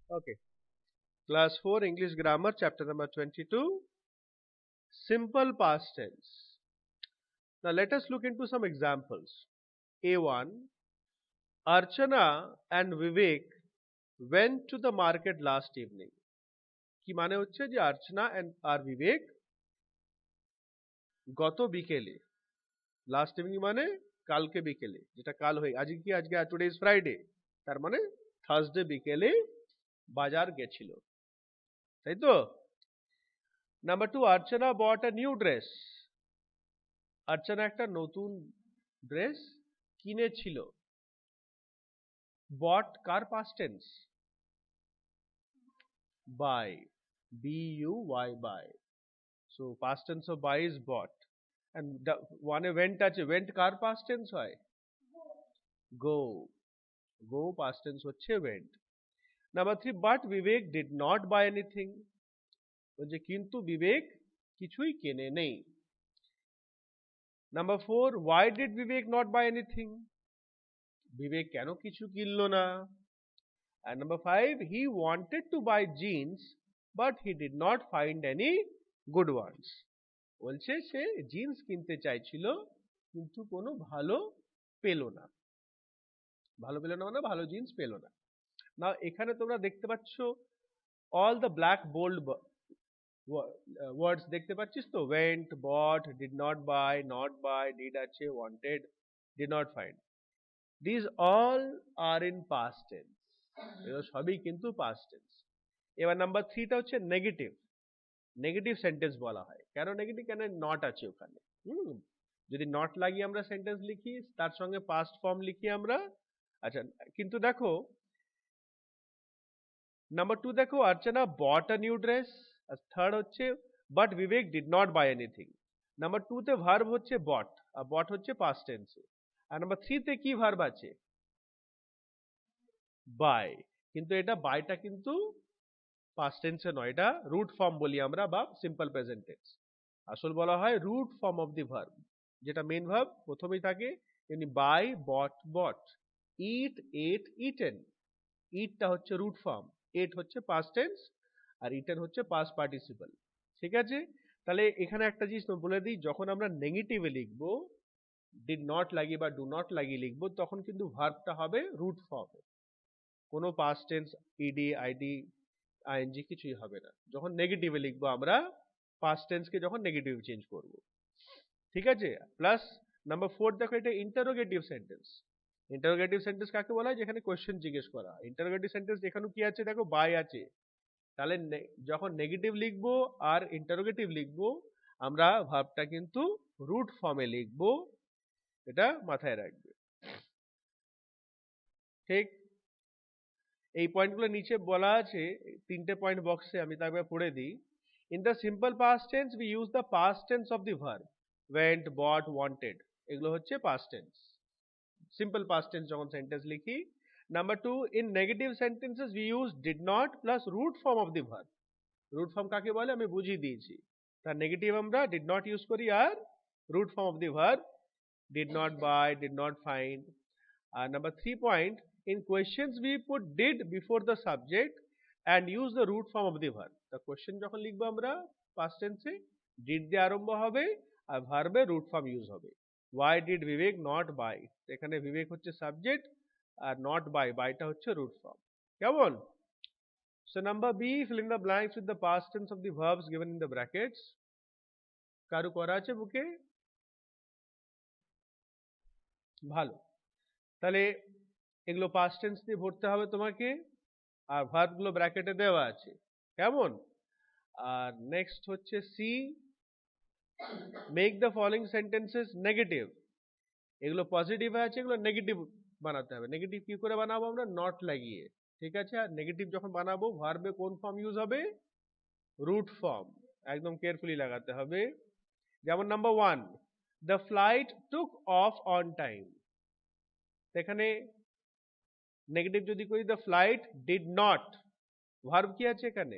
Okay. Class 4 English Grammar, chapter number 22, Simple Past Tense. Now let us look into some examples. A1, Archana and Vivek went to the market last evening. কি মানে হচ্ছে যে অর্চনা আর বিবেক গত বিকেলে, last evening মানে কালকে বিকেলে, যেটা কাল হয়ে আজকে কি আজকে টুডে ইজ ফ্রাইডে, তার মানে থার্সডে বিকেলে বাজার গেছিল, তাই তো? Number 2, Archana bought a new dress. Archana একটা নতুন ড্রেস কিনেছিল। বট কার past tense? Buy, BUY, buy. So past tense of buy is bought. And ওয়ানে ওয়েন্ট আছে, ওয়েন্ট কার পাস্ট টেন্স হয়? গো, গো পাস্ট টেন্স হচ্ছে went. Number 3, but Vivek did not buy anything. বলছে কিন্তু বিবেক কিছুই কেনে নেই। Number 4, why did Vivek not buy anything. Vivek কেন কিছু কিনলো না? And number 5, he wanted to buy jeans but he did not find any good ones. বলছে সে জিন্স কিনতে চাইছিল কিন্তু কোনো ভালো পেল না। ভালো পেল না মানে ভালো জিন্স পেল না। না এখানে তোমরা দেখতে পাচ্ছ all the black bold words দেখতে পাচ্ছিস তো? went, bought, did not buy, did আছে, wanted, did not find. These all are in past tense. এগুলো সবই কিন্তু past tense. এবার নাম্বার 3টা হচ্ছে নেগেটিভ। নেগেটিভ সেন্টেন্স বলা হয়। কেন নেগেটিভ? কেন নট আছে ওখানে। যদি নট লাগিয়ে আমরা সেন্টেন্স লিখি, তার সঙ্গে পাস্ট ফর্ম লিখি আমরা। আচ্ছা, কিন্তু দেখো নাম্বার 2 দেখো, Archana bought a new dress. আর থার্ড হচ্ছে but Vivek did not buy anything. Number 2 তে ভার্ব হচ্ছে বট, আর বট হচ্ছে পাস্ট টেন্সে। আর নাম্বার 3 তে কি ভার্ব আছে? বাই। কিন্তু এটা বাইটা কিন্তু পাস্ট টেন্সে নয়, এটা রুট ফর্ম বলি আমরা, বা সিম্পল প্রেজেন্ট টেন্স। আসল বলা হয় root form of the verb, যেটা মেন ভার্ব প্রথমেই থাকে। এমনি by, bot, bot, it, at, eaten. ইটটা হচ্ছে রুট ফর্ম, এট হচ্ছে পাস্ট টেন্স, আর ইটেন হচ্ছে পাস্ট পার্টিসিপল। ঠিক আছে? তাহলে এখানে একটা জিনিস বলে দিই, যখন আমরা নেগেটিভে লিখবো, ডিড নট লাগিয়ে বা ডু নট লাগিয়ে লিখবো, তখন কিন্তু ভার্বটা হবে রুট ফর্মে। কোনো past tense, ED, ID, ING কিছুই হবে না। যখন নেগেটিভে লিখবো আমরা, পাস্ট টেন্সকে যখন নেগেটিভ চেঞ্জ করব। ঠিক আছে? প্লাস নাম্বার 4 দেখো, এটা ইন্টারোগেটিভ সেন্টেন্স। ইন্টারোগেটিভ সেন্টেন্স কাকে বলা হয়? যেখানে কোয়েশ্চেন জিজ্ঞেস করা। ইন্টারোগেটিভ সেন্টেন্স এখানে কি আছে দেখো, বাই আছে। তাহলে যখন নেগেটিভ লিখবো আর ইন্টারোগেটিভ লিখবো, আমরা ভার্বটা কিন্তু রুট ফর্মে লিখবো, এটা মাথায় রাখবে। ঠিক? এই পয়েন্টগুলো নিচে বলা আছে, তিনটে পয়েন্ট বক্সে, আমি তারপরে পড়ে দিই। In the simple past tense we use the past tense of the verb. Went, bought, wanted, এগুলো হচ্ছে past tense. Simple past tense যখন সেন্টেন্স লিখি। Number 2, in negative sentences we use did not plus root form of the verb. Root form কাকে বলে আমি বুঝিয়ে দিয়েছি। তার নেগেটিভ আমরা ডিড নট ইউজ করি, আর root form of the verb did not buy, did not find. আর number 3 point, in questions we put did before the subject and use the root form of the verb. The question যখন লিখবো আমরা past tense A, did দিয়ে আরম্ভ হবে আর ভার্বে root form use হবে। why did Vivek not buy? এখানে বিবেক হচ্ছে subject R not buy, বাইটা হচ্ছে রুট ফর্ম। কেমন? So number B, fill in the blanks with the past tense of the verbs given in the brackets. কারু করা আছে বুকে? ভালো। তাহলে এগুলো পাস্ট টেন্স দিয়ে ভরতে হবে তোমাকে, আর ভার্ব গুলো ব্র্যাকেটে দেওয়া আছে। কেমন? আর নেক্সট হচ্ছে C, make the following sentences negative. এগুলো পজিটিভ আছে, এগুলো নেগেটিভ বানাতে হবে। নেগেটিভ কি করে বানাবো আমরা? নট লাগিয়ে। ঠিক আছে? আর নেগেটিভ যখন বানাবো, ভার্বে কোন ফর্ম ইউজ হবে? Root form. একদম কেয়ারফুলি লাগাতে হবে। যেমন number 1, the flight took off on time. এখানে নেগেটিভ যদি করি, the flight did not, verb কি আছে এখানে?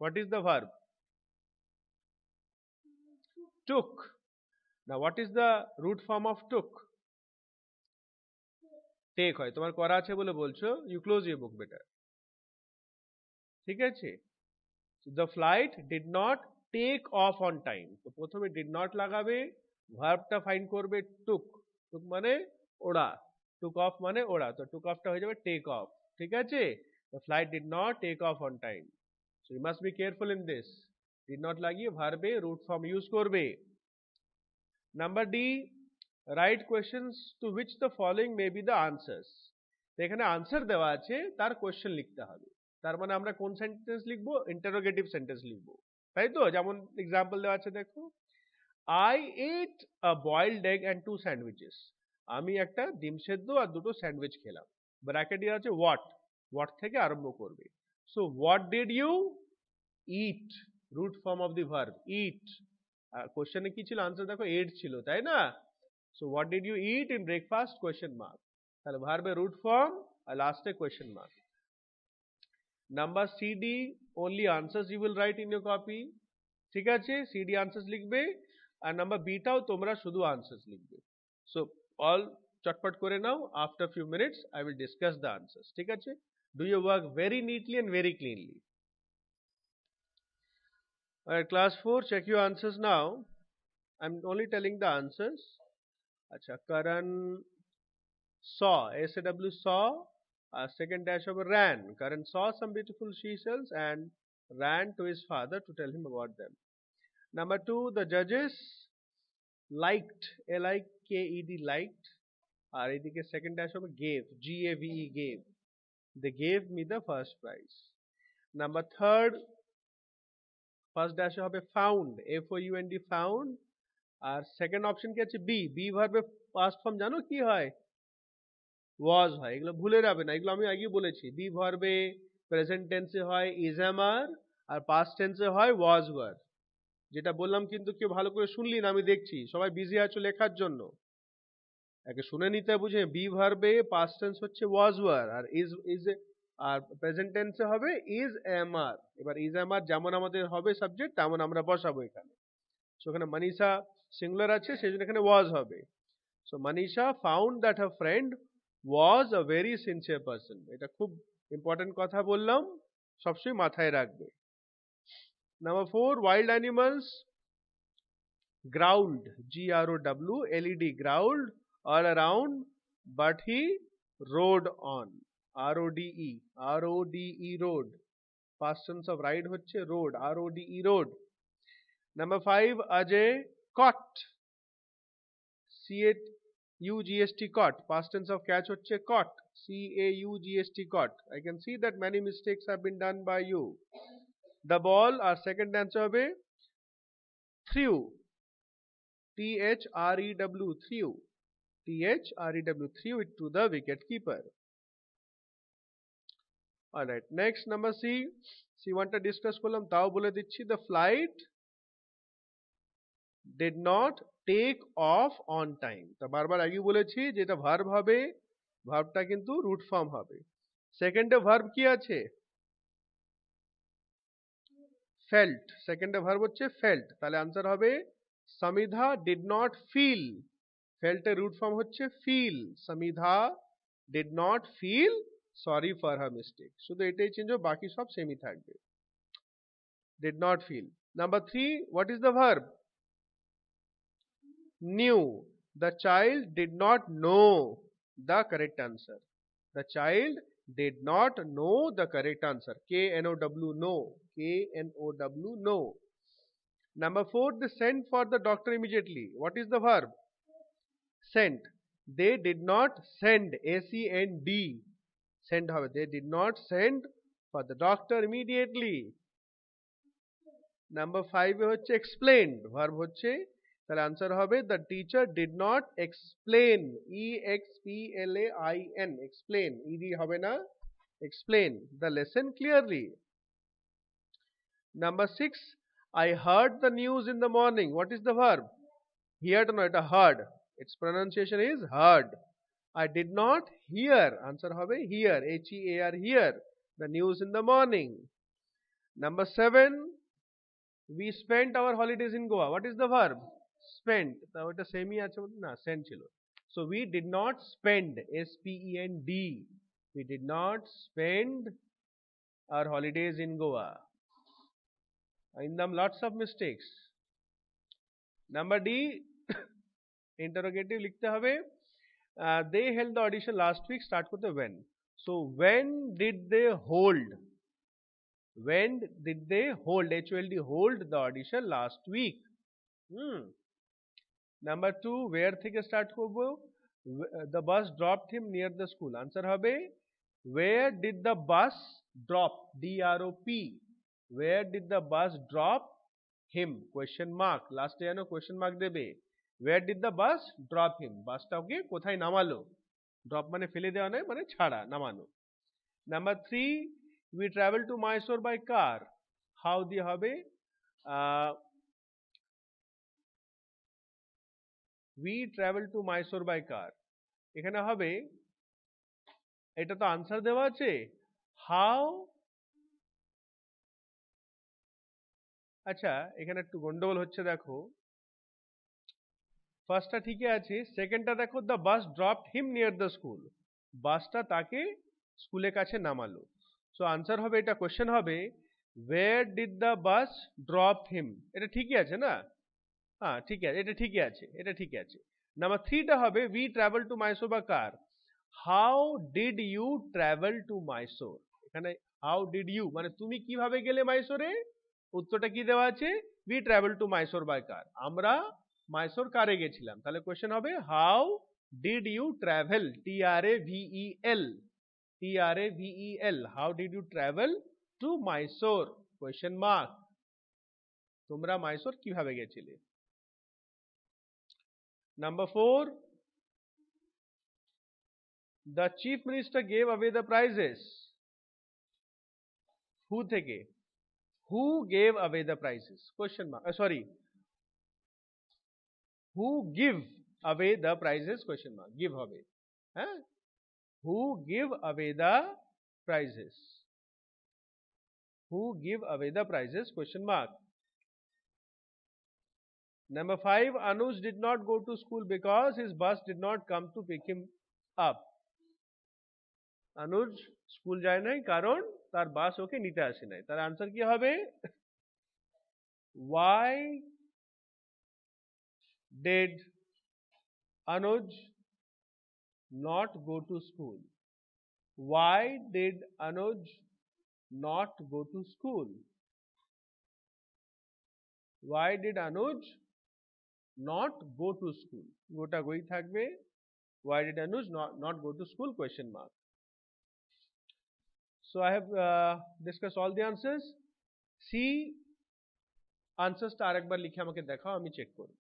What is the verb? took. Now what is the root form of took? Take হয়। তোমার করা আছে বলে বলছো, you close your book better. ঠিক আছে? The flight did not take off on time. তো প্রথমে did not লাগাবে, ভার্বটা ফাইন্ড করবে took, took মানে ওড়া, took off মানে ওড়া, তো took off টা হয়ে যাবে take off, ঠিক আছে? The flight did not take off on time. So you must be careful in this. Did not লাগিয়ে ভার্বে root form use করবে। Number D, write questions to which the following may be the answers. তো এখানে answer দেওয়া আছে, তার question লিখতে হবে। তার মানে আমরা কোন সেন্টেন্স লিখবো? ইন্টারোগেটিভ সেন্টেন্স লিখবো, তাই তো? যেমন এক্সাম্পল দেওয়া আছে দেখো, I ate a boiled egg and 2 sandwiches. আমি একটা ডিম সেদ্ধ আর দুটো স্যান্ডউইচ খেলাম। ব্র্যাকেট দেওয়া আছে what, what থেকে আরম্ভ করবে। So what did you eat? Root form of the verb eat। কোশ্চেনে কি ছিল? আনসার দেখো ate ছিল, তাই না? So what did you eat in breakfast? Question mark. তাহলে ভার্বের রুট ফর্ম আর লাস্টে question mark. Number CD, only answers you will write in your copy, ঠিক আছে? সিডি আনসার্স লিখবে, আর নাম্বার বিটাও তোমরা শুধু আনসার্স লিখবে। সো অল চটপট করে নাও, after few minutes I will discuss the answers, ঠিক আছে? Do your work very neatly and very cleanly. Alright, class 4, check your answers now. I'm only telling the answers. Acha, Karan saw, SAW saw, second dash over ran. Karan saw some beautiful seashells and ran to his father to tell him about them. Number 2, the judges liked, LIKED, liked, আর এদিকে second dash over gave, GAVE, gave. They gave me the first prize. Number 3rd, first dash হবে found, FOUND, found, আর second option কি আছে? B, B ভার্বের past form জানো কি হয়? ওয়াজ হয়। এগুলো ভুলে যাবে না, এগুলো আমি আগেই বলেছি। বি ভার্বে প্রেজেন্ট টেন্সে হয় ইজ এমার, আর পাস্ট টেন্সে হয় ওয়াজ ওয়ার। যেটা বললাম কিন্তু কেউ ভালো করে শুনলি না, আমি দেখছি সবাই বিজি আছো লেখার জন্য, একে শুনে নিতে বুঝে। বি ভার্বে পাস্ট টেন্স হচ্ছে ওয়াজ ওয়ার, আর ইজ আর প্রেজেন্ট টেন্সে হবে ইজ এমার। এবার ইজ এমার যেমন আমাদের হবে সাবজেক্ট তেমন আমরা বসাবো এখানে। সেখানে মানিষা সিঙ্গুলার আছে, সেই জন্য এখানে ওয়াজ হবে। So Manisha found that her friend was a very sincere person. এটা খুব ইম্পর্টেন্ট কথা বললাম, সবসময় মাথায় রাখবে। Number 4, wild animals growled, GROWLED, growled all around, but he rode on, RODE, rode. Past tense of ride হচ্ছে rode, RODE, rode. Number 5, Ajay caught, CAUGST, caught. Past tense of catch হচ্ছে caught, CAUGST, caught. I can see that many mistakes have been done by you. The ball, our second answer হবে threw, THREW, threw, THREW, threw it to the wicket keeper. Alright, next number C, C1 টা discuss করলাম, তাও বলে দিচ্ছি। The flight did not take off on time. তা বারবার আগে বলেছি যে এটা ভার্ব হবে, ভার্বটা কিন্তু রুট ফর্ম হবে। সেকেন্ডে ভার্ব কি আছে? felt, সেকেন্ডে ভার্ব হচ্ছে felt, তাহলে আনসার হবে সামিধা did not feel, felt এর রুট ফর্ম হচ্ছে feel, সামিধা did not feel sorry for her mistake, শুধু এটাই চেঞ্জ হবে, বাকি সব সেমই থাকবে। did not feel. Number 3, what is the verb? Knew. The child did not know the correct answer. The child did not know the correct answer. KNOW, know, KNOW, know. Number 4, they sent for the doctor immediately. What is the verb? Sent. They did not send, SEND, send হবে, they did not send for the doctor immediately. Number 5 হচ্ছে explained, verb হচ্ছে, তাহলে answer হবে the teacher did not explain, EXPLAIN, explain, ED হবে না, explain the lesson clearly. Number 6, I heard the news in the morning. What is the verb? Heard no, এটা heard, its pronunciation is heard. I did not hear, answer হবে hear, HEAR, hear the news in the morning. Number 7, we spent our holidays in Goa. What is the verb? Spent. তাও এটা সেমই আছে না, sent ছিল। So we did not spend, SPEND, we did not spend our holidays in Goa. In them lots of mistakes. Number D, interrogative लिखते হবে they held the audition last week, start করতে when. So when did they hold HOLD hold the audition last week? Number 2, where থেকে start করব? The bus dropped him near the school. Answer হবে where did the bus drop? DROP. Where did the bus drop him? Question mark. Last এ যেন question mark দেবে. Where did the bus drop him? বাসটা ওকে কোথায় নামালো? Drop মানে ফেলে দেওয়া নয়, মানে ছাড়া, নামানো. Number 3, we travel to Mysore by car. How দিয়ে হবে? We travel to Mysore by car. এখানে হবে, এটা তো আনসার দেওয়া আছে, how, আচ্ছা এখানে একটু গন্ডগোল হচ্ছে, দেখো ফার্স্টটা ঠিকই আছে, সেকেন্ডটা দেখো the bus dropped him near the school. বাসটা তাকে স্কুলের কাছে নামালো. সো আনসার হবে, এটা কোশ্চেন হবে where did the bus drop him. এটা ঠিকই আছে না? হ্যাঁ ঠিক আছে, এটা ঠিকই আছে, এটা ঠিকই আছে. নাম্বার 3টা হবে we travel to Mysore by car. How did you travel to Mysore? এখানে how did you মানে তুমি কিভাবে গেলে মাইসোরে? উত্তরটা কি দেওয়া আছে? we travel to Mysore by car. আমরা মাইসোর কারে গেছিলাম. তাহলে কোশ্চেন হবে how did you travel? TRAVEL. How did you travel to Mysore? Question mark. তোমরা মাইসোর কিভাবে গেছিলে? Number 4, the chief minister gave away the prizes. Who থেকে? Who gave away the prizes? Question mark. Sorry. Who give away the prizes? Question mark. Give away. Huh? Who give away the prizes? Who give away the prizes? Question mark. Number 5, Anuj did not go to school because his bus did not come to pick him up. Anuj school যায় নাই কারণ তার বাস ওকে নিতে আসে নাই. তার answer কি হবে? Why did Anuj not go to school? Why did Anuj not go to school? Why did Anuj not go to school? গোটা গই থাকবে. Why did Anuj not go to school? Question mark. So I have discussed all the answers. See answers টা আরেকবার লিখে আমাকে দেখাও, আমি check করব.